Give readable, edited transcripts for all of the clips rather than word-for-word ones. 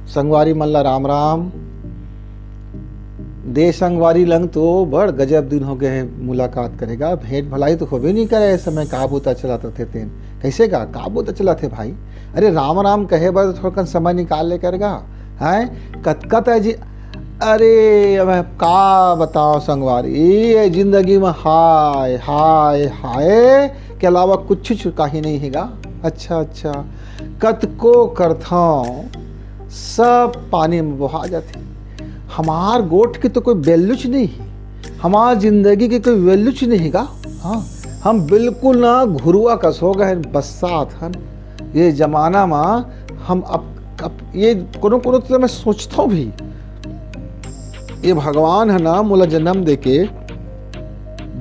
संगवारी मल्ला राम राम। दे संगवारी लंग तो बड़ गजब दिन हो गए हैं मुलाकात करेगा। भेंट भलाई तो होबे नहीं करे। इस समय का बूता चलाते थे तेन कैसे का बूता चलाते भाई। अरे राम राम कहे बर थोड़ा समय निकाल ले करेगा हैं कतकत है जी। अरे अब का बताओ संगवारी, ये जिंदगी में हाय हाय हाय के अलावा कुछ का ही नहीं हैगा। अच्छा कतको करथाओ सब पानी में बहा जाते। हमार गोट की तो कोई वैल्यूच नहीं है, हमार जिंदगी की कोई वैल्यूच नहीं हैगा। हाँ, हम बिल्कुल ना घुरुआ कस हो गए बसात हन ये जमाना में। हम अब ये कोनो तो मैं सोचता हूँ भी, ये भगवान है ना मोला जन्म दे के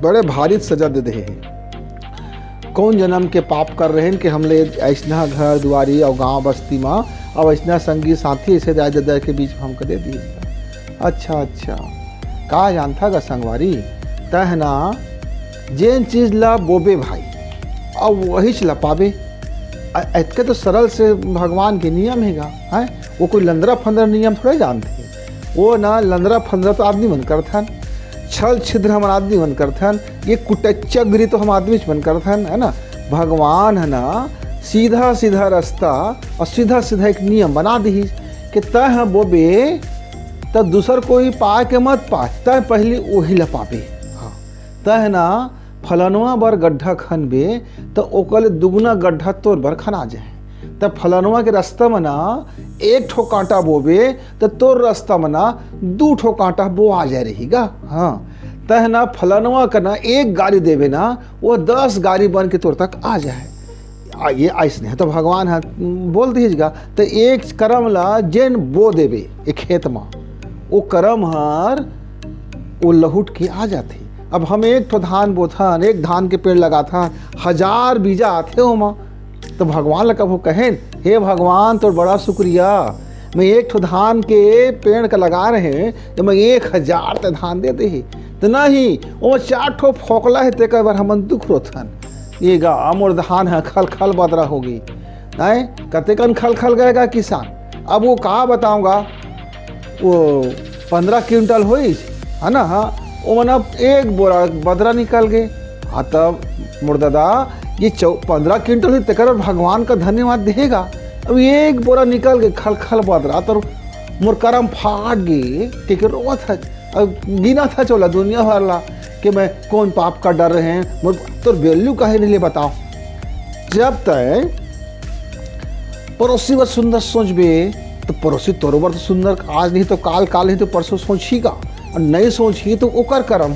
बड़े भारी सजा दे दे हैं। कौन जन्म के पाप कर रहे हैं कि हमले ऐसना घर दुआरी और गांव बस्ती में अब ऐसना संगी साथी ऐसे दाय दादा के बीच में हमको दे दिए। अच्छा का जानता गा संगवारी, तह ना जेन चीज ला बोबे भाई अब वही च ला पाबे। इतके तो सरल से भगवान के नियम हैगा है। वो कोई लंदरा फंदरा नियम थोड़े जानते हैं। वो ना लंदरा फंदरा तो आदमी मन करथन, छल छिद्र हम आदमी मन करथन, ये कुटच्चागिरी तो हम आदमी मन करथन है ना। भगवान है ना सीधा सीधा रास्ता और सीधा सीधा एक नियम बना दी कि तह बोबे तो दूसर कोई पाए के मत पाए, तय पहले वही ला पाबे। हाँ, तह ना फलनवा बर गड्ढा खनबे तो ओकले दुगुना गड्ढा तोर बर खना जाए। तब फलनवा के रास्ता में ना एक ठो कांटा बोबे तो तोर रास्ता में ना 2 ठो कांटा बोआ जाए रहेगा। हाँ, तह ना फलनवा का ना एक गाड़ी देवे ना वो 10 गाड़ी बन के तोर तक आ जाए। ये ऐसने है तो भगवान है बोल दीजिएगा। तो एक कर्म ला जेन बो देवे एक खेत में वो कर्म हर वो लहुट के आ जाते। अब हम एक ठो धान बोथन, एक धान के पेड़ लगाथा, 1000 बीजा आते हो माँ। तो भगवान लगा वो कहें हे भगवान तो बड़ा शुक्रिया, मैं एक ठो धान के पेड़ का लगा रहे हैं तो मैं 1000 ते धान दे दे। तो नहीं वो 4 ठो फोकला है ते बार हम दुख रोथन ये गा अमोर धान है खल खल बदरा होगी नहीं कतेकन खल खल गएगा किसान। अब वो कहा बताऊंगा वो 15 क्विंटल हो है ना। हाँ, वो मना एक बोरा बदरा निकल गए। हाँ तब मुर्दादा ये 15 क्विंटल ही तकर भगवान का धन्यवाद देगा। अब एक बोरा निकल गए खल खल बदरा तो मोर करम फाट गए कि रोआ था। अब गिना था चोला दुनिया भर ला कि मैं कौन पाप का डर रहे हैं मोर तो वैल्यू काहे नहीं ले बताओ। जब तक पड़ोसी वर सुंदर सोचबे तो पड़ोसी तोरो बर तो सुंदर आज नहीं तो काल, काल नहीं तो परसों सोचीगा और नहीं सोची तो ओकर करम।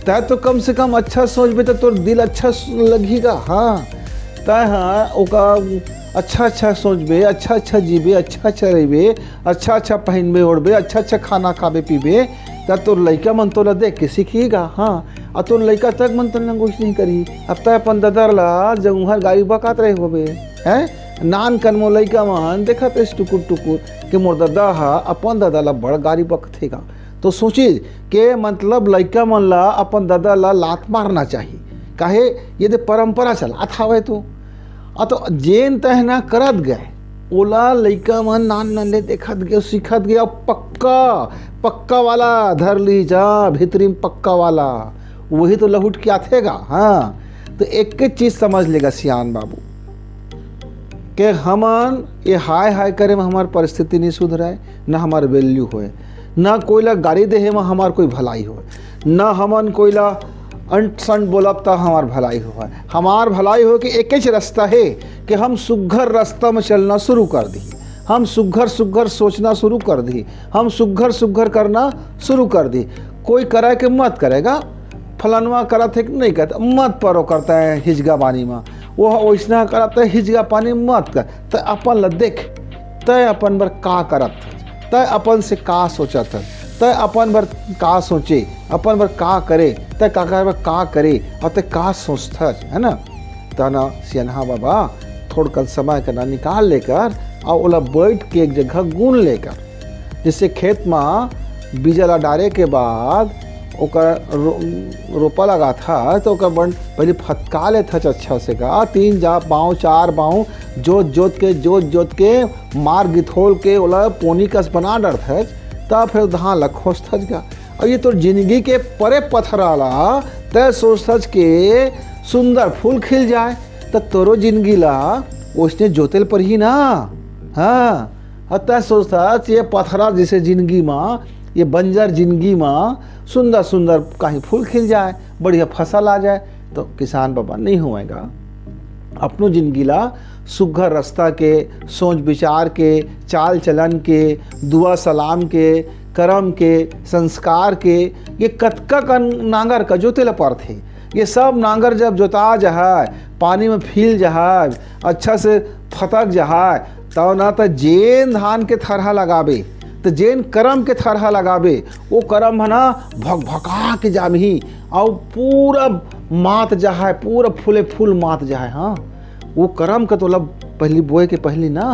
तय तो कम से कम अच्छा सोचबे तो तोर दिल अच्छा लगेगा। हाँ, तय हाँ ओका अच्छा सोचबे, अच्छा जीबे, अच्छा रहबे, अच्छा पहनबे ओढ़बे, अच्छा खाना खाबे पीबे तो तोर लड़का मन तोला देख के सीखिएगा। हाँ, और तोर लड़का तक मन तन कुछ नहीं करी। अब तय अपन ददर ला जब उहर गाड़ी बकात रहे होबे हैं नान कन मो लड़का मन देखत टुकुर टुकुर के मोर दादा हा अपन दादा ला बड़ गाड़ी बकथेगा। तो सोचिए के मतलब लड़का मन ला अपन दादा ला लात मारना चाहिए काहे ये दे परंपरा चलात हवे। तो जेन तहना करत गए ओला लड़का मन नान नन्हे देखत गए सीखत गए। पक्का वाला धर ली जा भीतरी में पक्का वाला वही तो लहुट के आथेगा। हाँ, तो एक चीज समझ लेगा सियान बाबू के हमन ये हाय हाय करे में हमार परिस्थिति नहीं सुधराए, न हमार वैल्यू होए, न कोईला गाड़ी देहे में हमार कोई भलाई हो, न हमन कोईला अंट संट बोलब तो हमार भलाई हो। हमार भलाई हो कि एक ही रास्ता है कि हम सुघर रास्ता में चलना शुरू कर दी, हम सुघर सोचना शुरू कर दी, हम सुघर करना शुरू कर दी। कोई करे कि मत करेगा फलानवा करत है कि नहीं करता मत परो करता है हिजगा पानी में वो वैसना करता है हिजगा पानी मत कर। तय अपन ल देख तय अपन बर का करत, तय अपन से का सोचत, तय अपन बर का सोचे, अपन बर का करे, तय का करे और तय का सोचता है ना। तना सियनहा बाबा थोड़ा समय का ना निकाल लेकर और ओला बैठ के एक जगह गुन लेकर, जिससे खेत में बीजा ला डाले के बाद ओकर रोपा लगा था तो ओकर बन पहले फटका ले था अच्छा से का 3 पाँव 4 पाँव जोत के मार गिथोल के ओला पोनी कस बना डर था तब फिर धान ला खोस थज का। और ये तो जिंदगी के परे पथराला तय सोच थज के सुंदर फूल खिल जाए तो तोरो जिंदगी ला उसने जोतेल पर ही ना। हाँ तय सोच थज ये पथरा जैसे जिंदगी में ये बंजर जिंदगी में सुंदर सुंदर कहीं फूल खिल जाए बढ़िया फसल आ जाए तो किसान बाबा नहीं होएगा। अपनों जिंदगी ला सुघर रास्ता के सोच विचार के चाल चलन के दुआ सलाम के कर्म के संस्कार के ये कतका का नांगर का जोते ला पड़थे। ये सब नांगर जब जोता जहाय पानी में फील जहाय अच्छा से फतक जहाय तो ना तो जेन धान के थरहा लगाबे तो जेन करम के थरहा लगाबे वो करम है ना भक भका के जामही और पूरा मात जहाय पूरा फूले फूल मात जहाय। हाँ वो करम का तो लब पहली बोए के पहली ना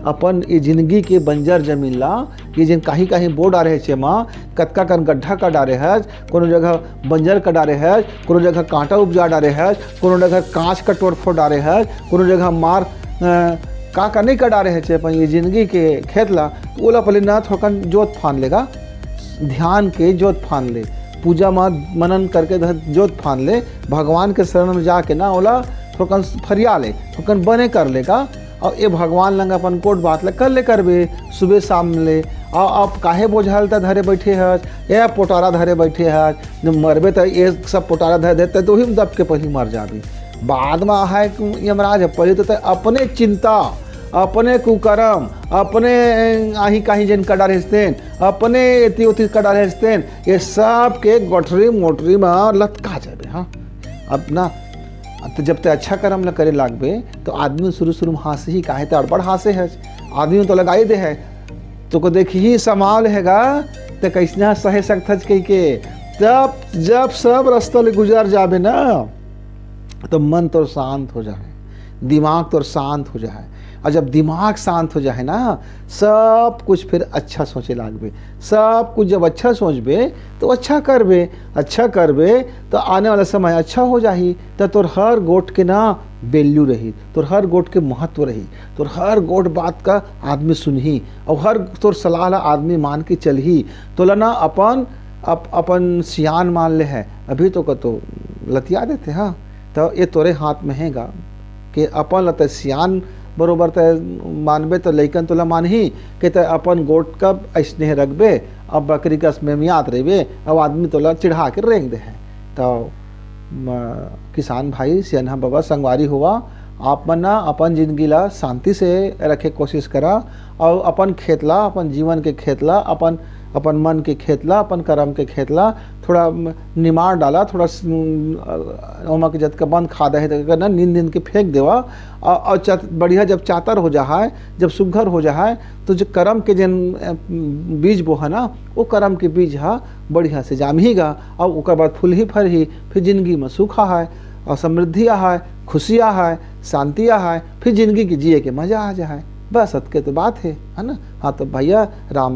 अपन ये जिंदगी के बंजर जमीन ला ये जिन कहीं कहीं बो डारे छे माँ कतका कन गड्ढा का डारे है कोनो जगह बंजर का डारे है कोनो जगह कांटा उपजा डारे है कोनो जगह कांच का तोड़फोड़ डारे है कोनो जगह मार का नहीं का डारे है छे अपन ये जिंदगी के खेत ला ओला पहले ना थोड़ा जोत फान लेगा ध्यान के जोत फान ले पूजा में मनन करके जोत फान ले भगवान के शरण में जाके ना ओला थोड़ा फरिया ले थोड़ा बने कर लेगा और ये भगवान लंग अपन कोट बात ले कर ले करबे सुबह शाम ले और अब काहे बोझल त धरे बैठे है ये पोटारा धरे बैठे है जब मरबे तो ये सब पोटारा धरे देते तो ही दब के पहले मर जाबी बाद में है यमराज पहले तो अपने चिंता अपने कुकरम अपने आही कहीं जन कड़ा रहतेन अपने एती उती कड़ा रहतेन ये सब के गोठरी मोटरी में लटका जाबे। हाँ अब ना तो जब ते अच्छा कर्म ल करे लागबे तो आदमी शुरू में हंसे ही काहे तो अड़बड़ हंसे है आदमी तो लगाई दे है तो को देखी ही समाल हैगा तो कैसना सहे सकथज कही के तब जब सब रास्ता ले गुजर जाबे ना तो मन तो शांत हो जाए दिमाग तो शांत हो जाए और जब दिमाग शांत हो जाए ना सब कुछ फिर अच्छा सोचे लागबे सब कुछ जब अच्छा सोचबे तो अच्छा करबे तो आने वाला समय अच्छा हो जाही तो तोर हर गोट के ना वैल्यू रही तोर हर गोट के महत्व रही तोर हर गोट बात का आदमी सुनही और हर तोर सलाह ला आदमी मान के चलही तोला ना अपन सियान मान ले है अभी तो लतिया देते। हाँ तो ये तोरे हाथ में हैगा कि अपन लत सियान बरोबर तय मानबे तो लैकन तोला मानही कि तय अपन गोट कब ऐसने रखबे अब बकरी कस में याद रहे अब आदमी तोला चिढ़ा के रेंग दे है। तो किसान भाई सियाना बाबा संगवारी हुआ आप मन ना अपन जिंदगी ला शांति से रखे कोशिश करा और अपन खेतला अपन जीवन के खेतला अपन मन के खेतला अपन कर्म के खेतला थोड़ा निमार डाला थोड़ा ओमा के जत का बंद खादा है तो ना नींद के फेंक देवा और बढ़िया जब चातर हो जाए जब सुघर हो जाए तो जो कर्म के जन बीज बो है ना वो कर्म के बीज हा बढ़िया से जामहीगा और उसके बाद फूल ही फर ही फिर जिंदगी में सुख है और समृद्धि है खुशियाँ है शांति है फिर जिंदगी की जिए के मजा आ जाए बस अतके तो बात है ना। हाँ तो भैया राम